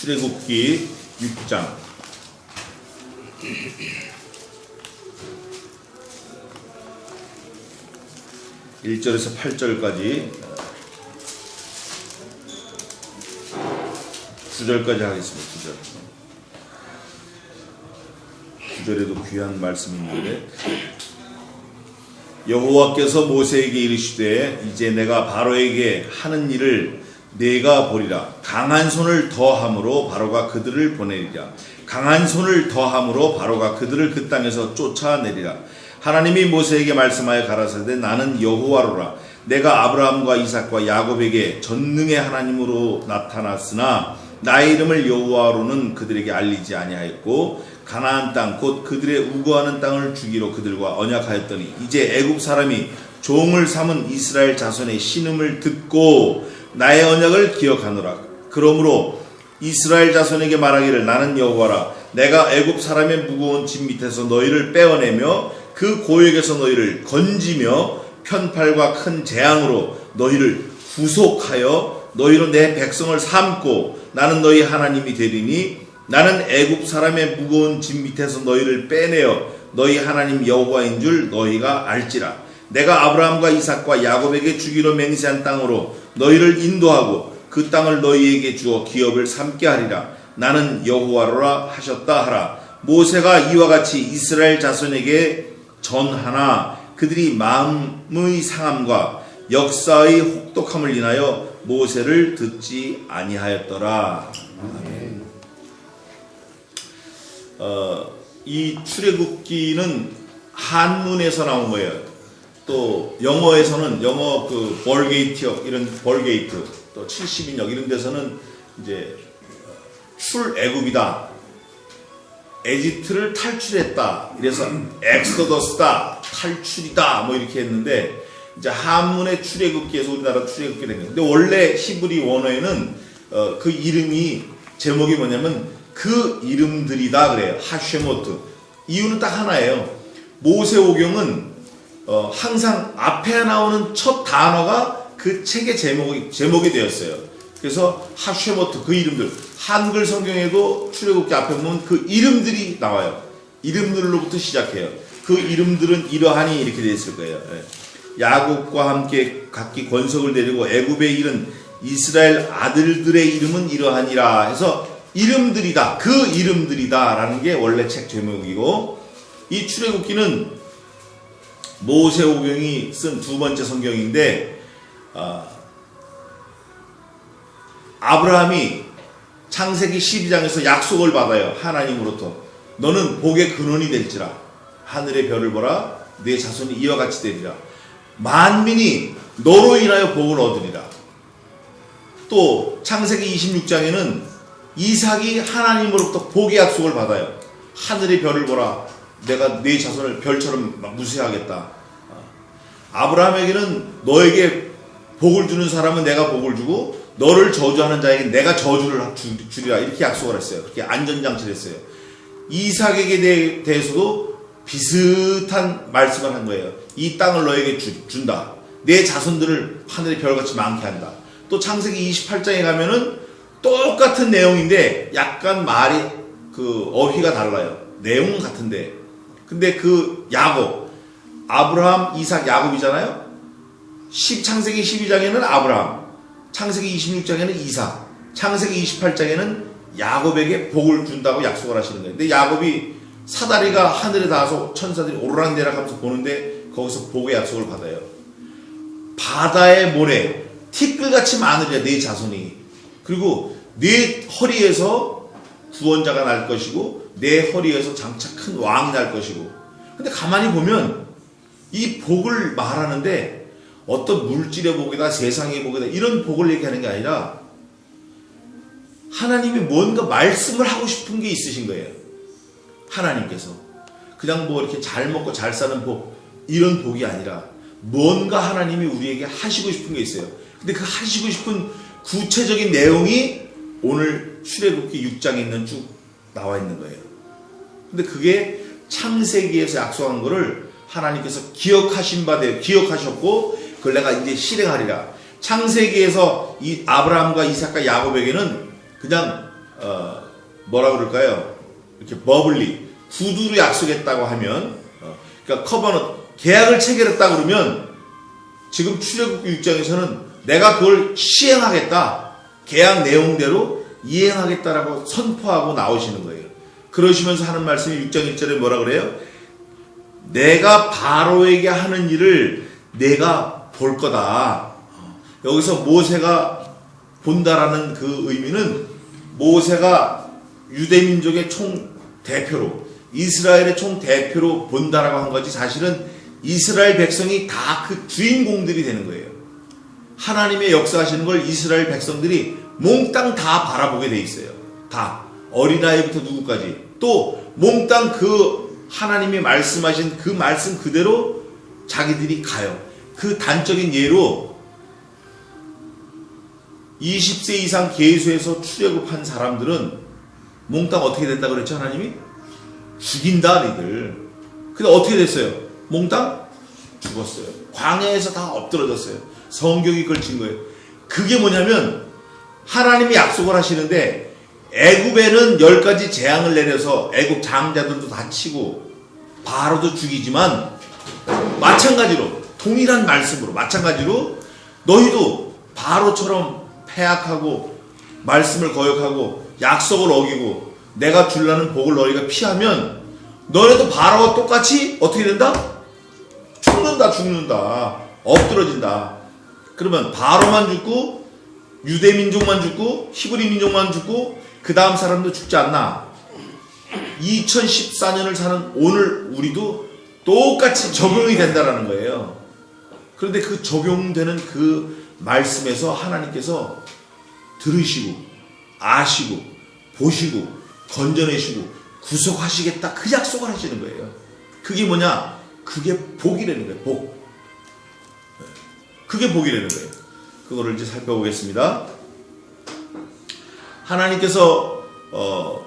출애굽기 6장 1절에서 8절까지 9절까지 하겠습니다. 9절에도 귀한 말씀이 있는데, 여호와께서 모세에게 이르시되 이제 내가 바로에게 하는 일을 네가 보리라. 강한 손을 더함으로 바로가 그들을 보내리라. 강한 손을 더함으로 바로가 그들을 그 땅에서 쫓아내리라. 하나님이 모세에게 말씀하여 가라사대 나는 여호와로라. 내가 아브라함과 이삭과 야곱에게 전능의 하나님으로 나타났으나 나의 이름을 여호와로는 그들에게 알리지 아니하였고 가나안 땅 곧 그들의 우거하는 땅을 주기로 그들과 언약하였더니 이제 애굽 사람이 종을 삼은 이스라엘 자손의 신음을 듣고 나의 언약을 기억하노라. 그러므로 이스라엘 자손에게 말하기를 나는 여호와라. 내가 애굽 사람의 무거운 짐 밑에서 너희를 빼어내며 그 고역에서 너희를 건지며 편팔과 큰 재앙으로 너희를 구속하여 너희로 내 백성을 삼고 나는 너희 하나님이 되리니 나는 애굽 사람의 무거운 짐 밑에서 너희를 빼내어 너희 하나님 여호와인 줄 너희가 알지라. 내가 아브라함과 이삭과 야곱에게 주기로 맹세한 땅으로 너희를 인도하고 그 땅을 너희에게 주어 기업을 삼게 하리라. 나는 여호와로라 하셨다 하라. 모세가 이와 같이 이스라엘 자손에게 전하나 그들이 마음의 상함과 역사의 혹독함을 인하여 모세를 듣지 아니하였더라. 아멘. 이 출애굽기는 한문에서 나온 거예요. 또 영어에서는 영어 그 벌게이트역 이런 벌게이트 또 70인역 이런 데서는 이제 출애굽이다. 에집트를 탈출했다. 이래서 엑소더스다. 탈출이다. 뭐 이렇게 했는데 이제 한문의 출애굽기에서 우리나라 출애굽기 된 거예요. 근데 원래 히브리 원어에는 그 이름이 제목이 뭐냐면 그 이름들이다 그래요. 하쉐모트. 이유는 딱 하나예요. 모세오경은 항상 앞에 나오는 첫 단어가 그 책의 제목이 되었어요. 그래서 하쉐모트 그 이름들. 한글 성경에도 출애굽기 앞에 보면 그 이름들이 나와요. 이름들로부터 시작해요. 그 이름들은 이러하니 이렇게 되어 있을 거예요. 야곱과 함께 각기 권속을 내리고 애굽에 이른 이스라엘 아들들의 이름은 이러하니라 해서 이름들이다. 그 이름들이다 라는 게 원래 책 제목이고, 이 출애굽기는 모세오경이 쓴 두 번째 성경인데 아브라함이 창세기 12장에서 약속을 받아요. 하나님으로부터 너는 복의 근원이 될지라. 하늘의 별을 보라. 내 자손이 이와 같이 되리라. 만민이 너로 인하여 복을 얻으리라. 또 창세기 26장에는 이삭이 하나님으로부터 복의 약속을 받아요. 하늘의 별을 보라. 내가 네 자손을 별처럼 무시하겠다. 아브라함에게는 너에게 복을 주는 사람은 내가 복을 주고 너를 저주하는 자에게 내가 저주를 주리라. 이렇게 약속을 했어요. 그렇게 안전장치를 했어요. 이삭에게 대해서도 비슷한 말씀을 한 거예요. 이 땅을 너에게 준다. 내 자손들을 하늘의 별같이 많게 한다. 또 창세기 28장에 가면은 똑같은 내용인데 약간 말이 그 어휘가 달라요. 내용은 같은데. 근데 그 야곱, 아브라함, 이삭, 야곱이잖아요. 창세기 12장에는 아브라함, 창세기 26장에는 이삭, 창세기 28장에는 야곱에게 복을 준다고 약속을 하시는 거예요. 근데 야곱이 사다리가 하늘에 닿아서 천사들이 오르락내락하면서 보는데 거기서 복의 약속을 받아요. 바다의 모래, 티끌같이 많으리라 네 자손이. 그리고 네 허리에서 구원자가 날 것이고 내 허리에서 장차 큰 왕이 날 것이고. 근데 가만히 보면 이 복을 말하는데 어떤 물질의 복이다 세상의 복이다 이런 복을 얘기하는 게 아니라 하나님이 뭔가 말씀을 하고 싶은 게 있으신 거예요. 하나님께서 그냥 뭐 이렇게 잘 먹고 잘 사는 복 이런 복이 아니라 뭔가 하나님이 우리에게 하시고 싶은 게 있어요. 근데 그 하시고 싶은 구체적인 내용이 오늘 출애굽기 6장에 있는 쭉 나와 있는 거예요. 근데 그게 창세기에서 약속한 거를 하나님께서 기억하신 바 되어 기억하셨고 그걸 내가 이제 실행하리라. 창세기에서 이 아브라함과 이삭과 야곱에게는 그냥 뭐라 그럴까요? 이렇게 버블리 구두로 약속했다고 하면 그러니까 커버넌트 계약을 체결했다 그러면 지금 출애굽기 6장에서는 내가 그걸 시행하겠다, 계약 내용대로 이행하겠다라고 선포하고 나오시는 거예요. 그러시면서 하는 말씀이 6장 1절에 뭐라 그래요? 내가 바로에게 하는 일을 내가 볼 거다. 여기서 모세가 본다라는 그 의미는 모세가 유대민족의 총대표로, 이스라엘의 총대표로 본다라고 한 거지, 사실은 이스라엘 백성이 다 그 주인공들이 되는 거예요. 하나님의 역사하시는 걸 이스라엘 백성들이 몽땅 다 바라보게 돼 있어요. 다. 어린아이부터 누구까지. 또 몽땅 그 하나님이 말씀하신 그 말씀 그대로 자기들이 가요. 그 단적인 예로 20세 이상 계수해서 출애굽한 사람들은 몽땅 어떻게 됐다 그랬죠? 하나님이? 죽인다 니들. 근데 어떻게 됐어요? 몽땅 죽었어요. 광야에서 다 엎드러졌어요. 성경이 걸친 거예요. 그게 뭐냐면 하나님이 약속을 하시는데 애굽에는 10가지 재앙을 내려서 애굽 장자들도 다 치고 바로도 죽이지만 마찬가지로 동일한 말씀으로 마찬가지로 너희도 바로처럼 패악하고 말씀을 거역하고 약속을 어기고 내가 주려는 복을 너희가 피하면 너네도 바로와 똑같이 어떻게 된다? 죽는다. 엎드러진다. 그러면 바로만 죽고 유대 민족만 죽고 히브리 민족만 죽고 그 다음 사람도 죽지 않나? 2014년을 사는 오늘 우리도 똑같이 적용이 된다라는 거예요. 그런데 그 적용되는 그 말씀에서 하나님께서 들으시고 아시고 보시고 건져내시고 구속하시겠다, 그 약속을 하시는 거예요. 그게 뭐냐? 그게 복이라는 거예요. 복. 그게 복이라는 거예요. 그거를 이제 살펴보겠습니다. 하나님께서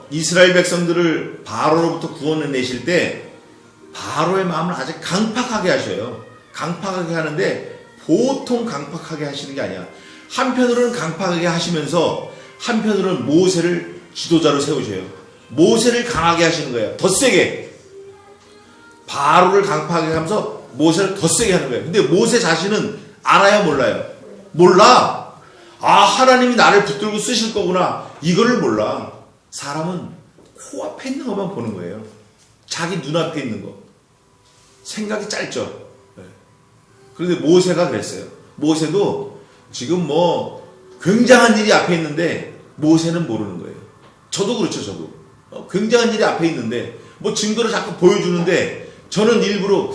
이스라엘 백성들을 바로로부터 구원해내실 때 바로의 마음을 아주 강팍하게 하셔요. 강팍하게 하는데 보통 강팍하게 하시는 게 아니야. 한편으로는 강팍하게 하시면서 한편으로는 모세를 지도자로 세우셔요. 모세를 강하게 하시는 거예요. 더 세게. 바로를 강팍하게 하면서 모세를 더 세게 하는 거예요. 근데 모세 자신은 알아요, 몰라요? 몰라. 아, 하나님이 나를 붙들고 쓰실 거구나. 이거를 몰라. 사람은 코앞에 있는 것만 보는 거예요. 자기 눈앞에 있는 거. 생각이 짧죠. 그런데 모세가 그랬어요. 모세도 지금 뭐 굉장한 일이 앞에 있는데 모세는 모르는 거예요. 저도 그렇죠, 저도. 굉장한 일이 앞에 있는데 뭐 증거를 자꾸 보여주는데 저는 일부러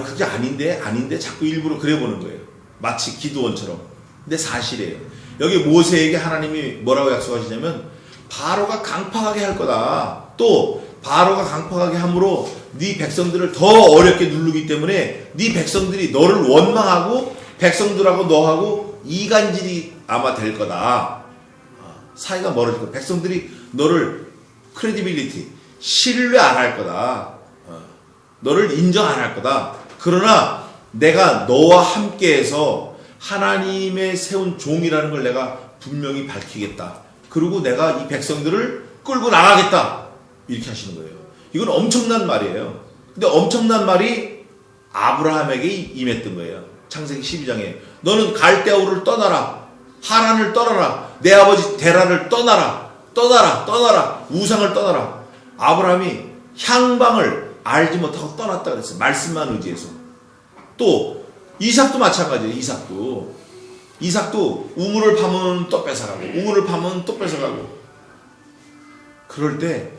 그게 아닌데 자꾸 일부러 그래 보는 거예요. 마치 기드온처럼. 근데 사실이에요. 여기 모세에게 하나님이 뭐라고 약속하시냐면 바로가 강팍하게 할 거다. 또 바로가 강팍하게 함으로 네 백성들을 더 어렵게 누르기 때문에 네 백성들이 너를 원망하고 백성들하고 너하고 이간질이 아마 될 거다. 사이가 멀어질 거다. 백성들이 너를 크레디빌리티, 신뢰 안 할 거다. 너를 인정 안 할 거다. 그러나 내가 너와 함께해서 하나님의 세운 종이라는 걸 내가 분명히 밝히겠다. 그리고 내가 이 백성들을 끌고 나가겠다. 이렇게 하시는 거예요. 이건 엄청난 말이에요. 근데 엄청난 말이 아브라함에게 임했던 거예요. 창세기 12장에 너는 갈대아우를 떠나라. 하란을 떠나라. 내 아버지 데라를 떠나라. 우상을 떠나라. 아브라함이 향방을 알지 못하고 떠났다 그랬어요. 말씀만 의지해서. 또 이삭도 마찬가지예요. 이삭도 우물을 파면 또 뺏어가고 우물을 파면 또 뺏어가고. 그럴 때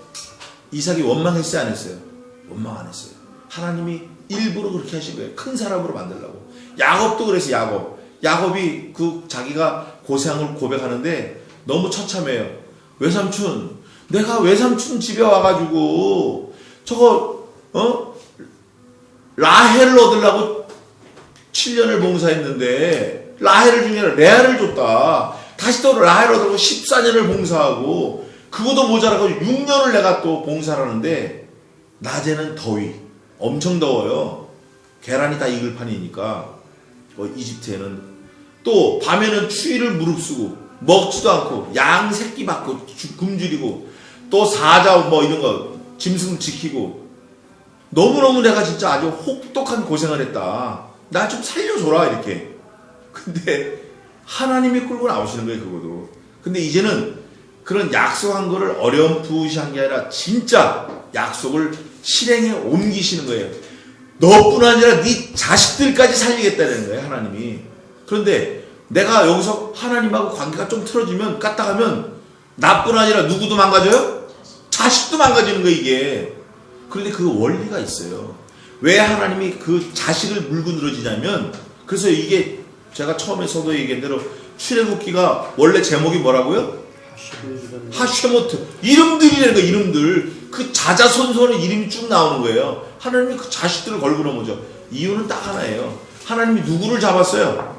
이삭이 원망했어요, 안 했어요? 원망 안 했어요. 하나님이 일부러 그렇게 하신 거예요. 큰 사람으로 만들려고. 야곱도 그랬어요. 야곱이 그 자기가 고생을 고백하는데 너무 처참해요. 외삼촌, 내가 외삼촌 집에 와가지고 저거 라헬을 얻으려고 7년을 봉사했는데 라헬을 중에 레아를 줬다. 다시 또 라헬을 얻으려고 14년을 봉사하고 그것도 모자라고 6년을 내가 또 봉사를 하는데 낮에는 더위, 엄청 더워요. 계란이 다 익을 판이니까 이집트에는. 또 밤에는 추위를 무릅쓰고 먹지도 않고 양 새끼 받고 굶주리고 또 사자 뭐 이런 거 짐승 지키고 너무너무 내가 진짜 아주 혹독한 고생을 했다. 나 좀 살려줘라 이렇게. 근데 하나님이 끌고 나오시는 거예요 그거도. 근데 이제는 그런 약속한 거를 어렴풋이한 게 아니라 진짜 약속을 실행에 옮기시는 거예요. 너뿐 아니라 네 자식들까지 살리겠다는 거예요 하나님이. 그런데 내가 여기서 하나님하고 관계가 좀 틀어지면 까딱하면 나뿐 아니라 누구도 망가져요? 자식도 망가지는 거예요 이게. 그런데 그 원리가 있어요. 왜 하나님이 그 자식을 물고 늘어지냐면, 그래서 이게 제가 처음에서도 얘기한 대로 출애굽기가 원래 제목이 뭐라고요? 하쉐모트. 이름들이라는 거, 이름들. 그 자자손손의 이름이 쭉 나오는 거예요. 하나님이 그 자식들을 걸고 넘어져. 이유는 딱 하나예요. 하나님이 누구를 잡았어요?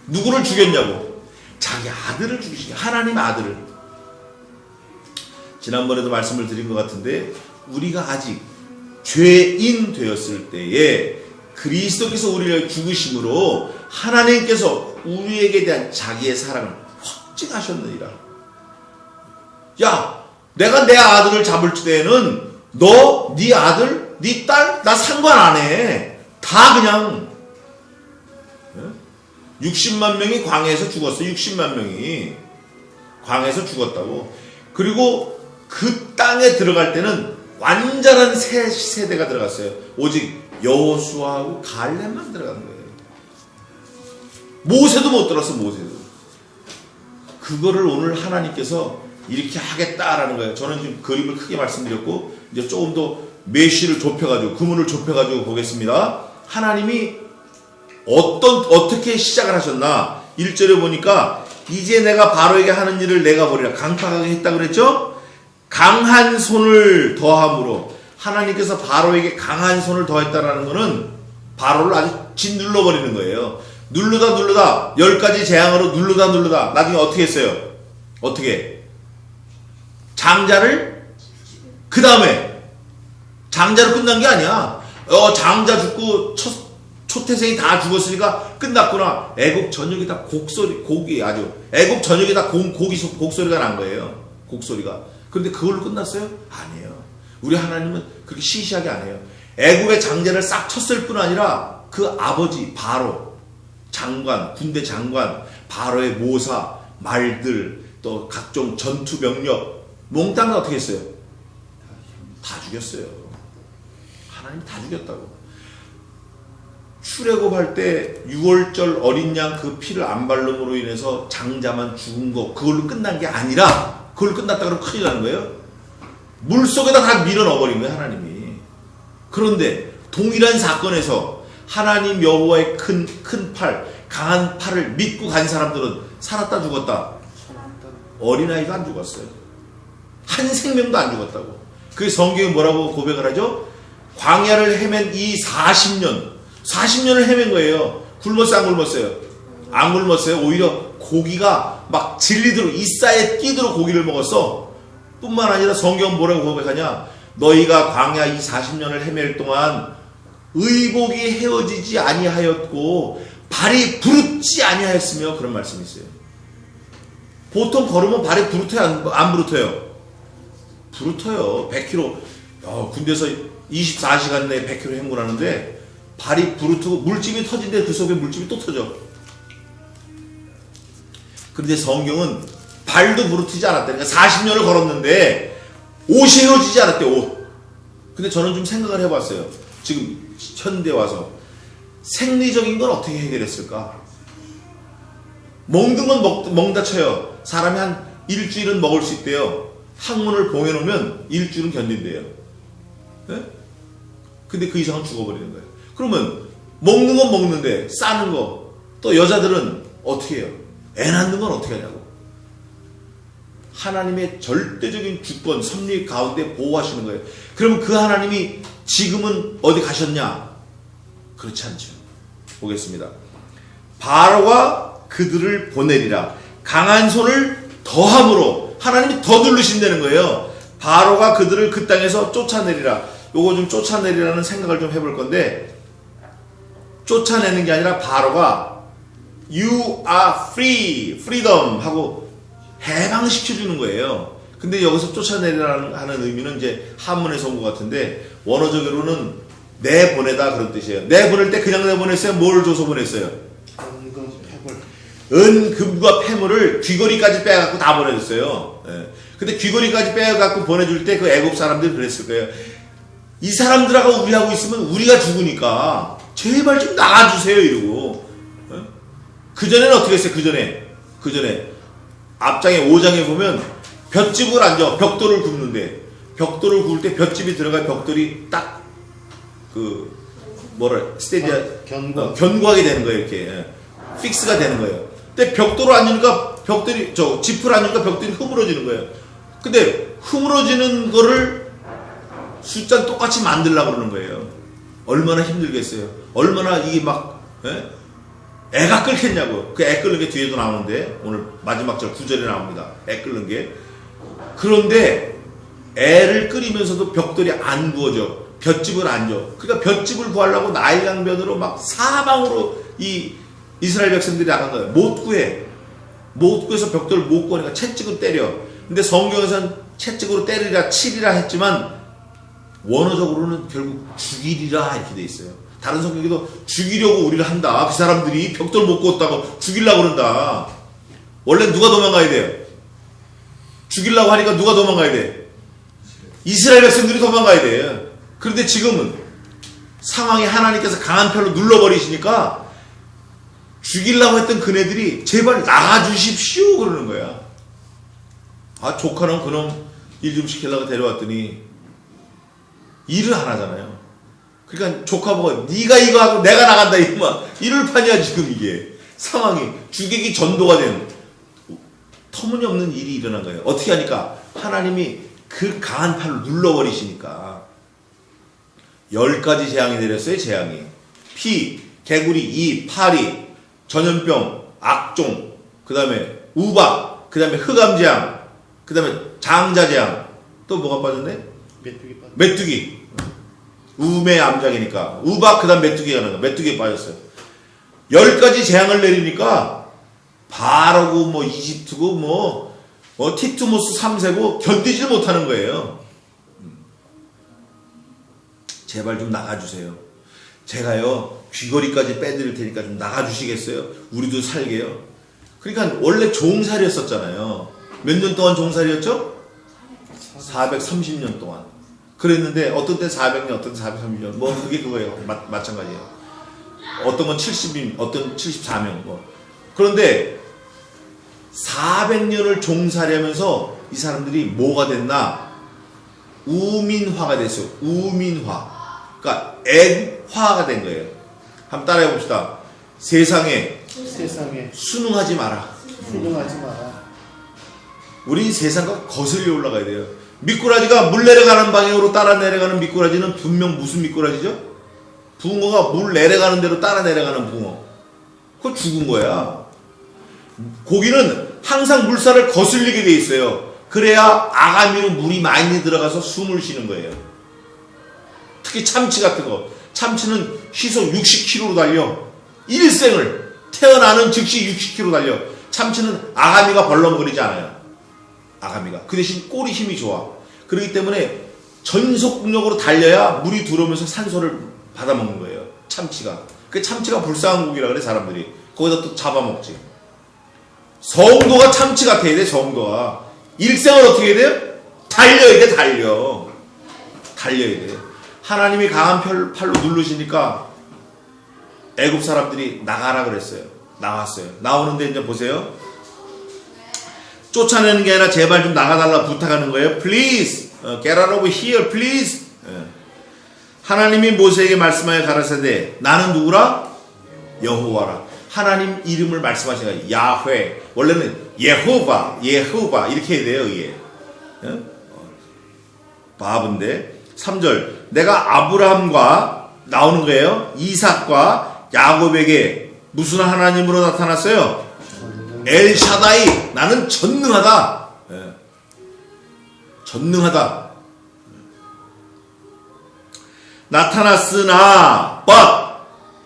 누구를 죽였냐고? 자기 아들을 죽이신 거예요. 하나님 아들을. 지난번에도 말씀을 드린 것 같은데, 우리가 아직 죄인 되었을 때에 그리스도께서 우리를 죽으심으로 하나님께서 우리에게 대한 자기의 사랑을 확증하셨느니라. 야, 내가 내 아들을 잡을 때에는 너, 네 아들, 네 딸, 나 상관 안 해. 다 그냥 60만 명이 광야에서 죽었어. 60만 명이 광야에서 죽었다고. 그리고 그 땅에 들어갈 때는 완전한 새 세대가 들어갔어요. 오직 여호수아하고 갈렙만 들어간 거예요. 모세도 못 들었어. 모세도. 그거를 오늘 하나님께서 이렇게 하겠다라는 거예요. 저는 지금 그림을 크게 말씀드렸고 이제 조금 더 메시를 좁혀가지고 그문을 좁혀가지고 보겠습니다. 하나님이 어떻게 시작을 하셨나? 1절에 보니까 이제 내가 바로에게 하는 일을 내가 보리라. 강팍하게 했다 그랬죠? 강한 손을 더함으로. 하나님께서 바로에게 강한 손을 더했다라는 것은 바로를 아주 짓눌러 버리는 거예요. 누르다 10가지 재앙으로 누르다 나중에 어떻게 했어요? 어떻게? 장자를 그 다음에 장자로 끝난 게 아니야. 장자 죽고 초태생이 다 죽었으니까 끝났구나. 애국 전역이 다 곡이 아주 애국 전역이 다 곡소리가 난 거예요. 곡소리가. 그런데 그걸로 끝났어요? 아니에요. 우리 하나님은 그렇게 시시하게 안 해요. 애국의 장자를 싹 쳤을 뿐 아니라 그 아버지 바로 장관, 군대 장관, 바로의 모사, 말들, 또 각종 전투 병력 몽땅 어떻게 했어요? 다 죽였어요. 하나님 다 죽였다고. 출애굽할 때 6월절 어린 양 그 피를 안 바름으로 인해서 장자만 죽은 거 그걸로 끝난 게 아니라 그걸로 끝났다 그러면 큰일 나는 거예요. 물속에다 다 밀어 넣어버린 거예요 하나님이. 그런데 동일한 사건에서 하나님 여호와의 큰 팔, 강한 팔을 믿고 간 사람들은 살았다 죽었다? 어린아이도 안 죽었어요. 한 생명도 안 죽었다고. 그 성경이 뭐라고 고백을 하죠? 광야를 헤맨 이 40년을 헤맨 거예요. 굶었어요 안 굶었어요? 안 굶었어요. 오히려 고기가 막 질리도록 이싸에 끼도록 고기를 먹었어. 뿐만 아니라 성경은 뭐라고 고백하냐? 너희가 광야 이 40년을 헤맬 동안 의복이 헤어지지 아니하였고 발이 부르지 아니하였으며 그런 말씀이 있어요. 보통 걸으면 발이 부르터요 안 부르터요? 부르터요. 100km 군대에서 24시간 내에 100km 행군하는데 발이 부르트고 물집이 터진데 그 속에 물집이 또 터져. 그런데 성경은 발도 부르트지 않았다. 그러니까 40년을 걸었는데 옷이 헤어지지 않았대. 옷. 근데 저는 좀 생각을 해봤어요. 지금 현대 와서 생리적인 건 어떻게 해결했을까? 먹는 건 먹다 쳐요. 사람이 한 일주일은 먹을 수 있대요. 항문을 봉해놓으면 일주일은 견딘대요. 네? 근데 그 이상은 죽어버리는 거예요. 그러면 먹는 건 먹는데 싸는 거, 또 여자들은 어떻게 해요? 애 낳는 건 어떻게 하냐고. 하나님의 절대적인 주권, 섭리 가운데 보호하시는 거예요. 그러면 그 하나님이 지금은 어디 가셨냐? 그렇지 않죠. 보겠습니다. 바로가 그들을 보내리라. 강한 손을 더함으로 하나님이 더 누르신다는 거예요. 바로가 그들을 그 땅에서 쫓아내리라. 요거 좀 쫓아내리라는 생각을 좀 해볼 건데, 쫓아내는 게 아니라 바로가 You are free, freedom 하고 해방시켜주는 거예요. 근데 여기서 쫓아내라는 하는 의미는 이제 한문에서 온 것 같은데 원어적으로는 내보내다 그런 뜻이에요. 내보낼 때 그냥 내보냈어요? 뭘 줘서 보냈어요? 은금과 폐물을 귀걸이까지 빼갖고 다 보내줬어요. 예. 근데 귀걸이까지 빼갖고 보내줄 때 그 애국 사람들이 그랬을 거예요. 이 사람들하고 우리하고 있으면 우리가 죽으니까 제발 좀 나가주세요 이러고. 예? 그전에는 어떻게 했어요? 그전에 앞장에 5장에 보면 볏집을 앉아 벽돌을 굽는데 벽돌을 구울 때 볏집이 들어가 벽돌이 딱 그 뭐라 스테디아 견고하게 되는 거예요. 이렇게 예. 픽스가 되는 거예요. 근데 벽돌을 앉으니까 벽돌이 짚을 앉으니까 벽돌이 흐물어지는 거예요. 근데 흐물어지는 거를 숫자 똑같이 만들려고 그러는 거예요. 얼마나 힘들겠어요. 얼마나 이게 막 예? 애가 끓겠냐고. 그 애 끓는 게 뒤에도 나오는데 오늘 마지막 절 9절에 나옵니다. 애 끓는 게. 그런데 애를 끓이면서도 벽돌이 안 구워져. 볏집을 안 줘. 그러니까 볏집을 구하려고 나일강변으로 막 사방으로 이 이스라엘 백성들이 나간 거예요. 못 구해. 못 구해서 벽돌을 못 구하니까 채찍으로 때려. 근데 성경에서는 채찍으로 때리라 치리라 했지만 원어적으로는 결국 죽이리라 이렇게 돼 있어요. 다른 성경에도 죽이려고 우리를 한다. 그 사람들이 벽돌 못 구웠다고 죽이려고 그런다. 원래 누가 도망가야 돼요? 죽이려고 하니까 누가 도망가야 돼? 이스라엘 백성들이 도망가야 돼. 그런데 지금은 상황이 하나님께서 강한 편로 눌러버리시니까 죽이려고 했던 그네들이 제발 나가주십시오 그러는 거야. 아 조카는 그놈 일 좀 시키려고 데려왔더니 일을 안 하잖아요. 그러니까 조카 보고 네가 이거 하고 내가 나간다 이놈아. 이럴 판이야 지금 이게. 상황이 죽이기 전도가 된 터무니없는 일이 일어난 거예요. 어떻게 하니까 하나님이 그 강한 팔로 눌러버리시니까 10가지 재앙이 내렸어요. 재앙이 피, 개구리, 이, 파리, 전염병, 악종, 그 다음에 우박, 그 다음에 흑암재앙, 그 다음에 장자재앙. 또 뭐가 빠졌네? 메뚜기. 우매 암장이니까 우박 그 다음 메뚜기가 나가. 메뚜기에 빠졌어요. 10가지 재앙을 내리니까 바로고 뭐 이집트고 뭐 티투모스 3세고 견디질 못하는 거예요. 제발 좀 나가주세요. 제가요 귀걸이까지 빼드릴 테니까 좀 나가주시겠어요? 우리도 살게요. 그러니까 원래 종살이였었잖아요. 몇 년 동안 종살이였죠? 430년 동안. 그랬는데 어떤 때 400년, 어떤 때 430년. 뭐 그게 그거예요. 마찬가지예요. 어떤 건 70인, 어떤 74명. 뭐. 그런데 400년을 종살이하면서 이 사람들이 뭐가 됐나? 우민화가 됐어요. 우민화. 그러니까 애국화가 된 거예요. 한번 따라해 봅시다. 세상에 순응하지 마라. 우리 세상과 거슬려 올라가야 돼요. 미꾸라지가 물 내려가는 방향으로 따라 내려가는 미꾸라지는 분명 무슨 미꾸라지죠? 붕어가 물 내려가는 대로 따라 내려가는 붕어. 그거 죽은 거야. 고기는 항상 물살을 거슬리게 돼 있어요. 그래야 아가미로 물이 많이 들어가서 숨을 쉬는 거예요. 특히 참치 같은 거. 참치는 시속 60km로 달려. 일생을 태어나는 즉시 60km 달려. 참치는 아가미가 벌렁거리지 않아요. 아가미가. 그 대신 꼬리 힘이 좋아. 그렇기 때문에 전속력으로 달려야 물이 들어오면서 산소를 받아먹는 거예요. 참치가. 그 참치가 불쌍한 고기라 그래 사람들이. 거기다 또 잡아먹지. 성도가 참치 같아야 돼. 성도가. 일생을 어떻게 해야 돼요? 달려야 돼. 달려야 돼. 하나님이 강한 팔로 누르시니까 애굽 사람들이 나가라 그랬어요. 나왔어요. 나오는데 이제 보세요. 쫓아내는 게 아니라 제발 좀 나가달라 부탁하는 거예요. Please, get out of here, please. 하나님이 모세에게 말씀하여 가라사대 나는 누구라? 여호와라. 하나님 이름을 말씀하신 거예요. 야훼. 원래는 예호바 이렇게 해야 돼요. 이게 바브인데 3절 내가 아브라함과 나오는 거예요. 이삭과 야곱에게 무슨 하나님으로 나타났어요? 엘샤다이. 나는 전능하다. 전능하다. 나타났으나 but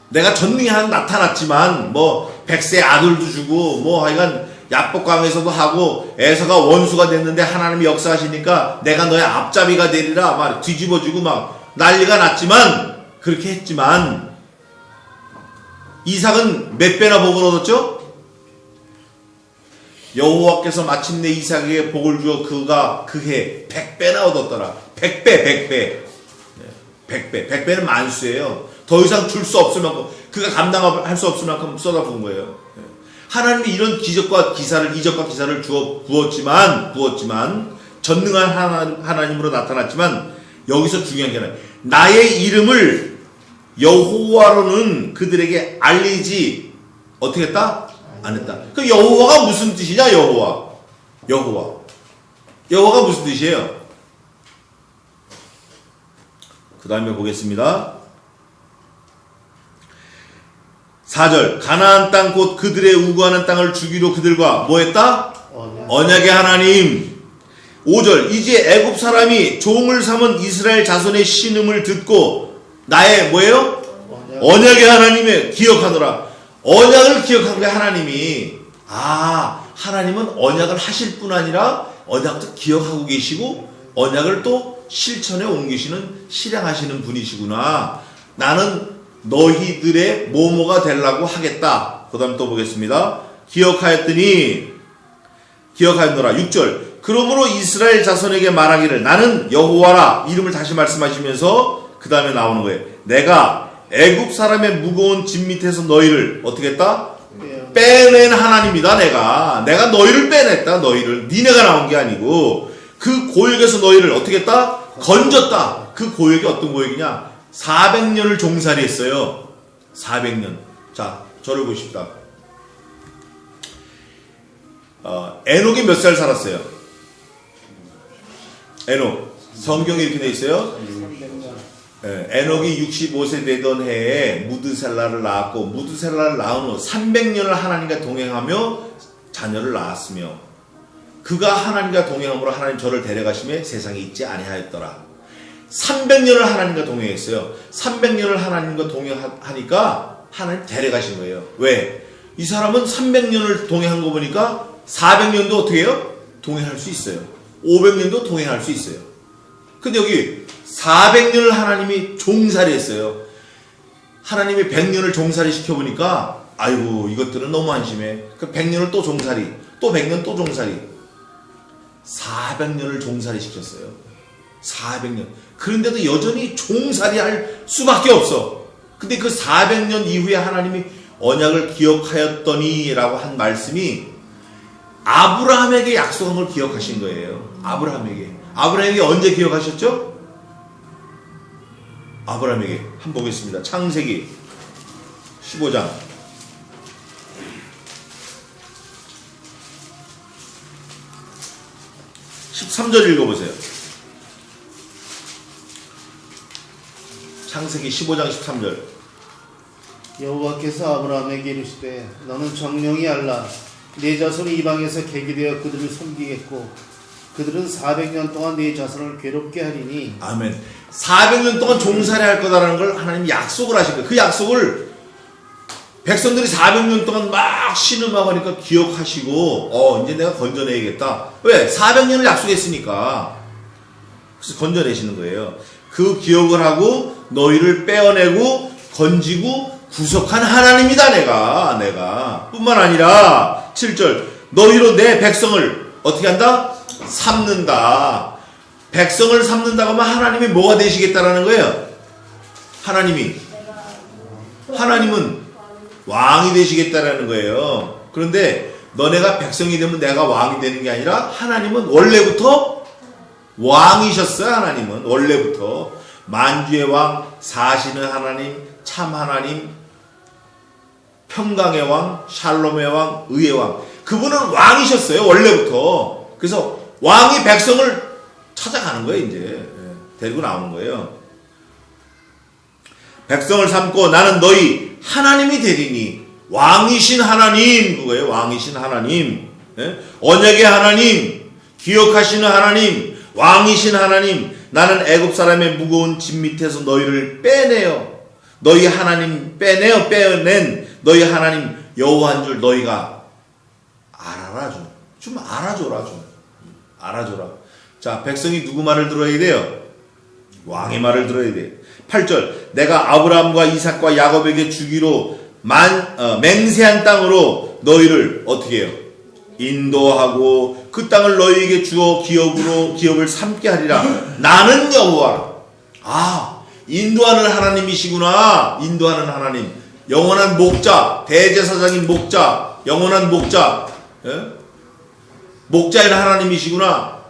내가 전능히 나타났지만 뭐 백세 아들도 주고 뭐 하여간 야복강에서도 하고 에서가 원수가 됐는데 하나님이 역사하시니까 내가 너의 앞잡이가 되리라 막 뒤집어주고 막 난리가 났지만 그렇게 했지만 이삭은 몇 배나 복을 얻었죠? 여호와께서 마침내 이삭에게 복을 주어 그가 그해 100배나 얻었더라. 100배. 100배는 만수예요. 더 이상 줄 수 없을 만큼 그가 감당할 수 없을 만큼 쏟아부은 거예요. 하나님이 이런 이적과 기사를 부었지만 전능한 하나님으로 나타났지만 여기서 중요한 게 아니라 나의 이름을 여호와로는 그들에게 알리지 어떻게 했다? 안 했다. 그럼 여호와가 무슨 뜻이냐? 여호와가 무슨 뜻이에요? 그 다음에 보겠습니다. 4절 가나안 땅 곧 그들의 우구하는 땅을 주기로 그들과 뭐 했다? 언약의 하나님. 5절 이제 애굽 사람이 종을 삼은 이스라엘 자손의 신음을 듣고 나의 뭐예요? 언약의 하나님의 기억하노라. 언약을 기억한 게 하나님이 하나님은 언약을 하실 뿐 아니라 언약도 기억하고 계시고 언약을 또 실천에 옮기시는 실행하시는 분이시구나. 나는 너희들의 모모가 되려고 하겠다. 그 다음 또 보겠습니다. 기억하였노라. 6절 그러므로 이스라엘 자손에게 말하기를 나는 여호와라. 이름을 다시 말씀하시면서 그 다음에 나오는 거예요. 내가 애굽 사람의 무거운 짐 밑에서 너희를 어떻게 했다? 빼낸 하나님이다. 내가 너희를 빼냈다. 니네가 나온 게 아니고 그 고역에서 너희를 어떻게 했다? 건졌다. 그 고역이 어떤 고역이냐? 400년을 종살이 했어요. 400년. 자, 저를 보십시다. 에녹이 몇 살 살았어요? 에녹. 성경에 이렇게 돼 있어요. 에녹이 65세 되던 해에 무드셀라를 낳았고 무드셀라를 낳은 후 300년을 하나님과 동행하며 자녀를 낳았으며 그가 하나님과 동행함으로 하나님 저를 데려가심에 세상에 있지 아니하였더라. 300년을 하나님과 동행했어요. 300년을 하나님과 동행하니까 하나님 데려가신 거예요. 왜? 이 사람은 300년을 동행한 거 보니까 400년도 어떻게 해요? 동행할 수 있어요. 500년도 동행할 수 있어요. 근데 여기 400년을 하나님이 종살이 했어요. 하나님이 100년을 종살이 시켜보니까 아이고 이것들은 너무 한심해. 그 100년을 또 종살이, 또 100년 또 종살이. 400년을 종살이 시켰어요. 400년. 그런데도 여전히 종살이 할 수밖에 없어. 근데 그 400년 이후에 하나님이 언약을 기억하였더니 라고 한 말씀이 아브라함에게 약속한 걸 기억하신 거예요. 아브라함에게 언제 기억하셨죠? 아브라함에게 한번 보겠습니다. 창세기 15장 13절 읽어보세요. 창세기 15장 13절. 여호와께서 아브라함에게 이르시되 너는 정령이 알라. 네 자손이 이방에서 계기되어 그들을 섬기겠고 그들은 400년 동안 네 자손을 괴롭게 하리니. 아멘. 400년 동안 종살이 할 거다라는 걸 하나님이 약속을 하신 거예요. 그 약속을 백성들이 400년 동안 막 신음하고 하니까 기억하시고 이제 내가 건져내야겠다. 왜? 400년을 약속했으니까. 그래서 건져내시는 거예요. 그 기억을 하고 너희를 빼어내고 건지고 구속한 하나님이다. 내가 뿐만 아니라 7절 너희로 내 백성을 어떻게 한다? 삼는다. 백성을 삼는다고 하면 하나님이 뭐가 되시겠다라는 거예요? 하나님은 왕이 되시겠다라는 거예요. 그런데 너네가 백성이 되면 내가 왕이 되는 게 아니라 하나님은 원래부터 왕이셨어요. 하나님은 원래부터 만주의 왕, 사시는 하나님, 참 하나님, 평강의 왕, 샬롬의 왕, 의의 왕. 그분은 왕이셨어요. 원래부터. 그래서 왕이 백성을 찾아가는 거예요. 이제 데리고 나오는 거예요. 백성을 삼고 나는 너희 하나님이 되리니. 왕이신 하나님, 그거예요. 왕이신 하나님, 언약의 하나님, 기억하시는 하나님, 왕이신 하나님. 나는 애굽 사람의 무거운 짐 밑에서 너희를 빼내어 너희 하나님 빼낸 너희 하나님 여호와인 줄 너희가 알아라 좀 알아줘라 알아줘라. 자, 백성이 누구 말을 들어야 돼요? 왕의 말을 들어야 돼요. 8절 내가 아브라함과 이삭과 야곱에게 주기로 맹세한 땅으로 너희를 어떻게 해요? 인도하고 그 땅을 너희에게 주어 기업을 삼게 하리라. 나는 여호와라. 아, 인도하는 하나님이시구나. 인도하는 하나님, 영원한 목자, 대제사장인 목자, 영원한 목자, 목자인 하나님이시구나.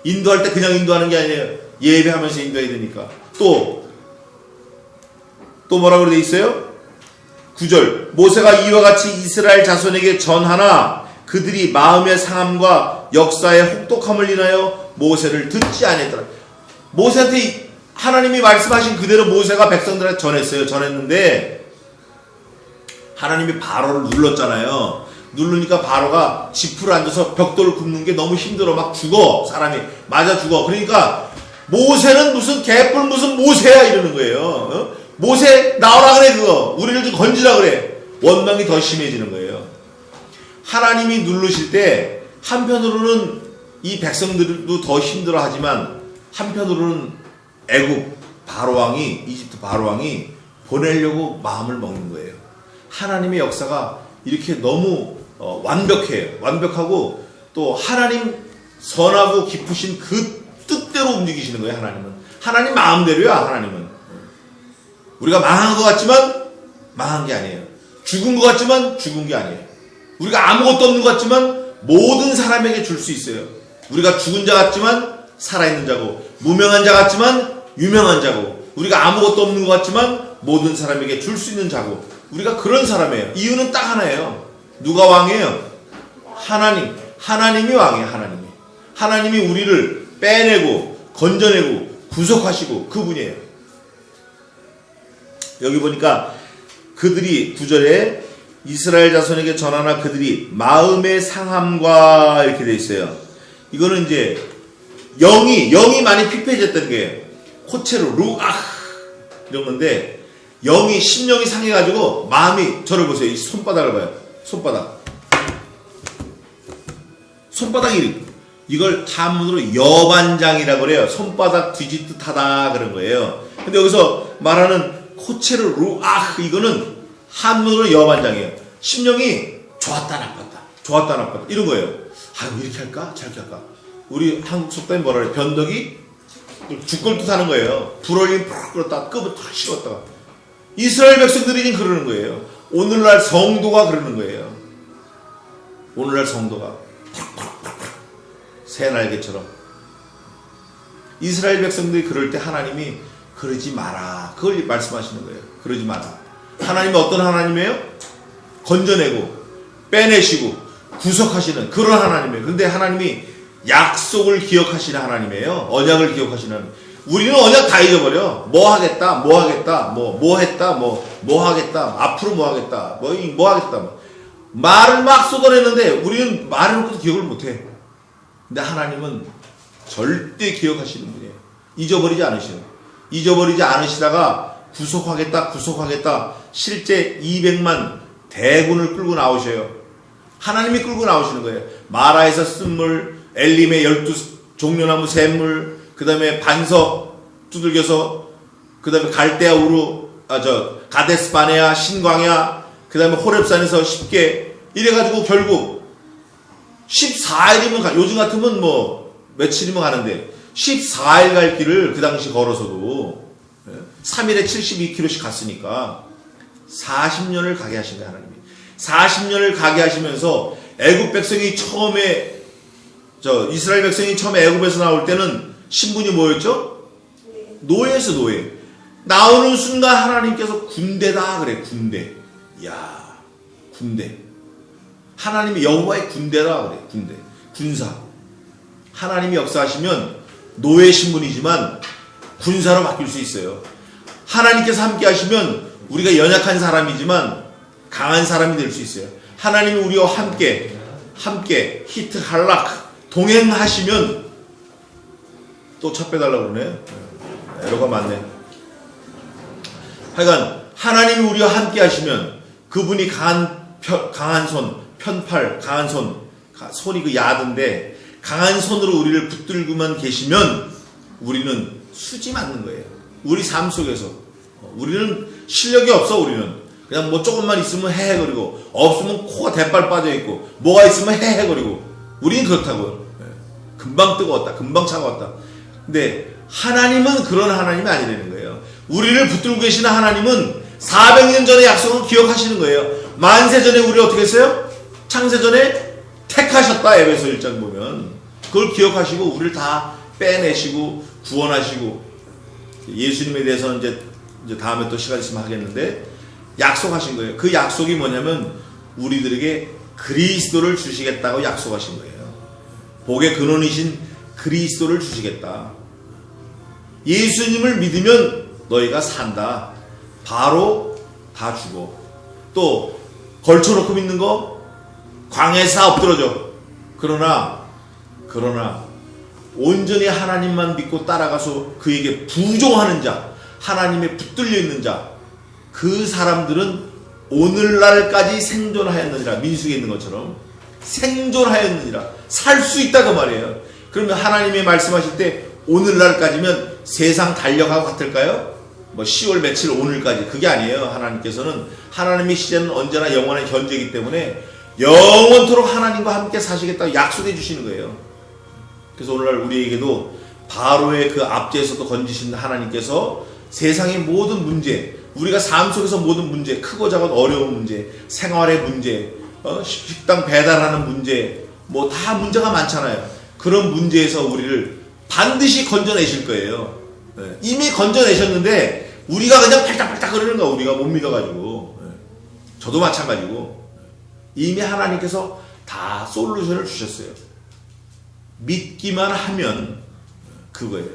인도할 때 그냥 인도하는 게 아니에요. 예배하면서 인도해야 되니까. 또 뭐라고 되어 있어요? 9절 모세가 이와 같이 이스라엘 자손에게 전하나 그들이 마음의 상함과 역사의 혹독함을 인하여 모세를 듣지 않았더라. 모세한테 하나님이 말씀하신 그대로 모세가 백성들한테 전했는데 하나님이 바로를 눌렀잖아요. 누르니까 바로가 지프로 앉아서 벽돌을 굽는 게 너무 힘들어. 막 죽어. 사람이 맞아 죽어. 그러니까 모세는 무슨 개뿔 무슨 모세야 이러는 거예요. 모세 나오라 그래. 그거 우리를 좀 건지라 그래. 원망이 더 심해지는 거예요. 하나님이 누르실 때 한편으로는 이 백성들도 더 힘들어하지만 한편으로는 애굽 바로왕이, 이집트 바로왕이 보내려고 마음을 먹는 거예요. 하나님의 역사가 이렇게 너무 완벽해요. 완벽하고 또 하나님 선하고 깊으신 그 뜻대로 움직이시는 거예요. 하나님 마음대로야. 하나님은 우리가 망한 것 같지만 망한 게 아니에요. 죽은 것 같지만 죽은 게 아니에요. 우리가 아무것도 없는 것 같지만 모든 사람에게 줄 수 있어요. 우리가 죽은 자 같지만 살아있는 자고, 무명한 자 같지만 유명한 자고, 우리가 아무것도 없는 것 같지만 모든 사람에게 줄 수 있는 자고, 우리가 그런 사람이에요. 이유는 딱 하나예요. 누가 왕이에요? 하나님이 왕이에요. 하나님이 우리를 빼내고 건져내고 구속하시고 그분이에요. 여기 보니까 그들이 9절에 이스라엘 자손에게 전하나 그들이 마음의 상함과 이렇게 돼 있어요. 이거는 이제 영이 많이 피폐해졌다는 게 코체로 루아 이런 건데, 심령이 상해가지고 마음이, 저를 보세요. 이 손바닥을 봐요. 손바닥이 이걸 한문으로 여반장이라고 그래요. 손바닥 뒤집듯하다 그런 거예요. 근데 여기서 말하는 코체르 루아 이거는 한문으로 여반장이에요. 심령이 좋았다 나빴다 이런 거예요. 아유 이렇게 할까 저렇게 할까. 우리 한국 속담에 뭐라 그래? 변덕이 죽걸 듯 하는 거예요. 불올림 푹 끌었다 끄을 탁 식었다가. 이스라엘 백성들이 그러는 거예요. 오늘날 성도가 그러는 거예요. 오늘날 성도가 새날개처럼. 이스라엘 백성들이 그럴 때 하나님이 그러지 마라. 그걸 말씀하시는 거예요. 그러지 마라. 하나님이 어떤 하나님이에요? 건져내고 빼내시고 구속하시는 그런 하나님이에요. 그런데 하나님이 약속을 기억하시는 하나님이에요. 언약을 기억하시는 하나님. 우리는 언약 다 잊어버려. 뭐 하겠다, 뭐 하겠다, 뭐 했다, 뭐 하겠다, 앞으로 뭐 하겠다, 뭐 하겠다. 말을 막 쏟아내는데 우리는 말해놓고도 기억을 못해. 근데 하나님은 절대 기억하시는 분이에요. 잊어버리지 않으셔요. 잊어버리지 않으시다가 구속하겠다. 실제 200만 대군을 끌고 나오셔요. 하나님이 끌고 나오시는 거예요. 마라에서 쓴 물, 엘림의 12종려나무 샘물, 그 다음에 반석 두들겨서, 그 다음에 갈대아 우루, 가데스 바네아, 신광야, 그 다음에 호렙산에서 10개, 이래가지고 결국 14일이면 요즘 같으면 뭐 며칠이면 가는데 14일 갈 길을 그 당시 걸어서도 3일에 72km씩 갔으니까 40년을 가게 하신 거예요. 하나님이 40년을 가게 하시면서 애굽 백성이 처음에 이스라엘 백성이 처음에 애굽에서 나올 때는 신분이 뭐였죠? 노예에서 노예. 나오는 순간 하나님께서 군대다 그래. 군대. 야, 군대. 하나님이 여호와의 군대라 그래. 군대. 군사. 하나님이 역사하시면 노예 신분이지만 군사로 바뀔 수 있어요. 하나님께서 함께 하시면 우리가 연약한 사람이지만 강한 사람이 될 수 있어요. 하나님이 우리와 함께 히트 할락 동행하시면 또 차 빼달라고 그러네. 에러가 많네. 하여간 하나님이 우리와 함께 하시면 그분이 강한 손, 편팔, 강한 손이 그 야든데 강한 손으로 우리를 붙들고만 계시면 우리는 수지 맞는 거예요. 우리 삶 속에서 우리는 실력이 없어. 우리는 그냥 뭐 조금만 있으면 헤헤거리고 없으면 코가 대빨 빠져있고 뭐가 있으면 헤헤거리고 우리는 그렇다고요. 금방 뜨거웠다, 금방 차가웠다. 근데 하나님은 그런 하나님이 아니라는 거예요. 우리를 붙들고 계시는 하나님은 400년 전의 약속을 기억하시는 거예요. 만세전에 우리 어떻게 했어요? 창세전에 택하셨다. 에베소 1장 보면 그걸 기억하시고 우리를 다 빼내시고 구원하시고, 예수님에 대해서는 이제 다음에 또 시간 있으면 하겠는데 약속하신 거예요. 그 약속이 뭐냐면 우리들에게 그리스도를 주시겠다고 약속하신 거예요. 복의 근원이신 그리스도를 주시겠다. 예수님을 믿으면 너희가 산다. 바로 다 죽어. 또 걸쳐놓고 믿는 거 광야에서 엎드러져. 그러나 온전히 하나님만 믿고 따라가서 그에게 부종하는 자, 하나님에 붙들려 있는 자, 그 사람들은 오늘날까지 생존하였느니라. 민수기에 있는 것처럼 생존하였느니라. 살 수 있다 그 말이에요. 그러면 하나님이 말씀하실 때 오늘날까지면 세상 달력하고 같을까요? 뭐 10월 며칠 오늘까지 그게 아니에요. 하나님께서는 하나님의 시제는 언제나 영원한 현재이기 때문에 영원토록 하나님과 함께 사시겠다고 약속해 주시는 거예요. 그래서 오늘날 우리에게도 바로의 그 압제에서도 건지신 하나님께서 세상의 모든 문제, 우리가 삶 속에서 모든 문제, 크고 작은 어려운 문제, 생활의 문제, 식당 배달하는 문제, 뭐 다 문제가 많잖아요. 그런 문제에서 우리를 반드시 건져내실 거예요. 이미 건져내셨는데 우리가 그냥 팔딱팔딱 거리는 거야. 우리가 못 믿어가지고. 저도 마찬가지고. 이미 하나님께서 다 솔루션을 주셨어요. 믿기만 하면 그거예요.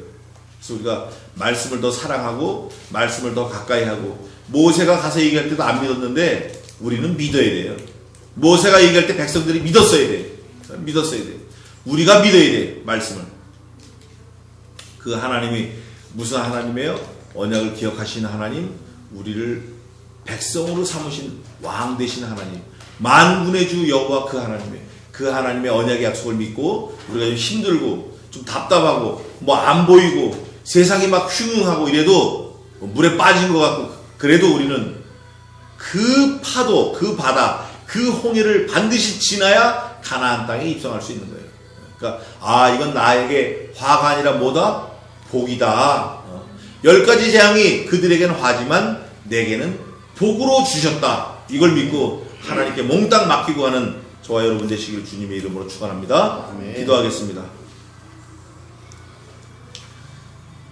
그래서 우리가 말씀을 더 사랑하고 말씀을 더 가까이 하고, 모세가 가서 얘기할 때도 안 믿었는데 우리는 믿어야 돼요. 모세가 얘기할 때 백성들이 믿었어야 돼. 믿었어야 돼. 우리가 믿어야 돼. 말씀을. 그 하나님이 무슨 하나님이에요? 언약을 기억하시는 하나님, 우리를 백성으로 삼으신 왕 되신 하나님, 만군의 주 여호와 그 하나님이에요. 그 하나님의 언약의 약속을 믿고 우리가 좀 힘들고 좀 답답하고 뭐 안 보이고 세상이 막 흉흉하고 이래도 물에 빠진 것 같고, 그래도 우리는 그 파도, 그 바다, 그 홍해를 반드시 지나야 가나안 땅에 입성할 수 있는 거예요. 그러니까 이건 나에게 화가 아니라 뭐다? 복이다. 10가지 재앙이 그들에게는 화지만 내게는 복으로 주셨다. 이걸 믿고 하나님께 몽땅 맡기고 하는 저와 여러분 되시길 주님의 이름으로 축원합니다. 아멘. 기도하겠습니다.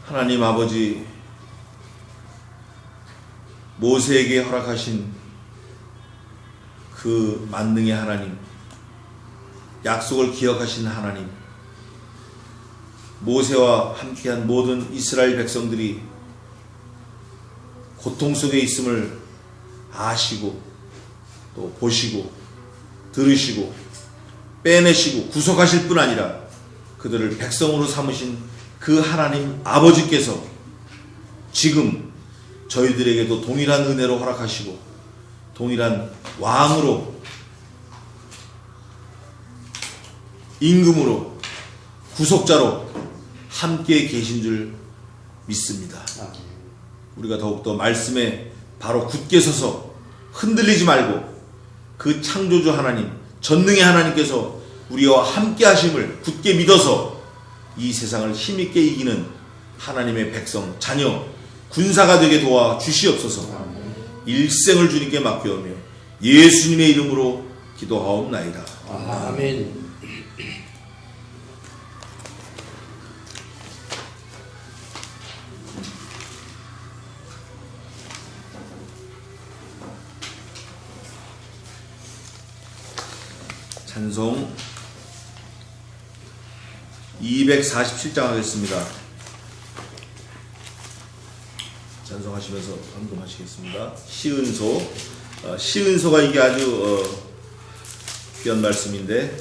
하나님 아버지, 모세에게 허락하신 그 만능의 하나님, 약속을 기억하신 하나님, 모세와 함께한 모든 이스라엘 백성들이 고통 속에 있음을 아시고 또 보시고 들으시고 빼내시고 구속하실 뿐 아니라 그들을 백성으로 삼으신 그 하나님 아버지께서 지금 저희들에게도 동일한 은혜로 허락하시고 동일한 왕으로, 임금으로, 구속자로 함께 계신 줄 믿습니다. 우리가 더욱더 말씀에 바로 굳게 서서 흔들리지 말고 그 창조주 하나님, 전능의 하나님께서 우리와 함께 하심을 굳게 믿어서 이 세상을 힘있게 이기는 하나님의 백성, 자녀, 군사가 되게 도와 주시옵소서. 일생을 주님께 맡겨오며 예수님의 이름으로 기도하옵나이다. 아멘. 찬송 247장 하겠습니다. 찬송하시면서 헌금하시겠습니다. 시은소. 시은소가 이게 아주 귀한 말씀인데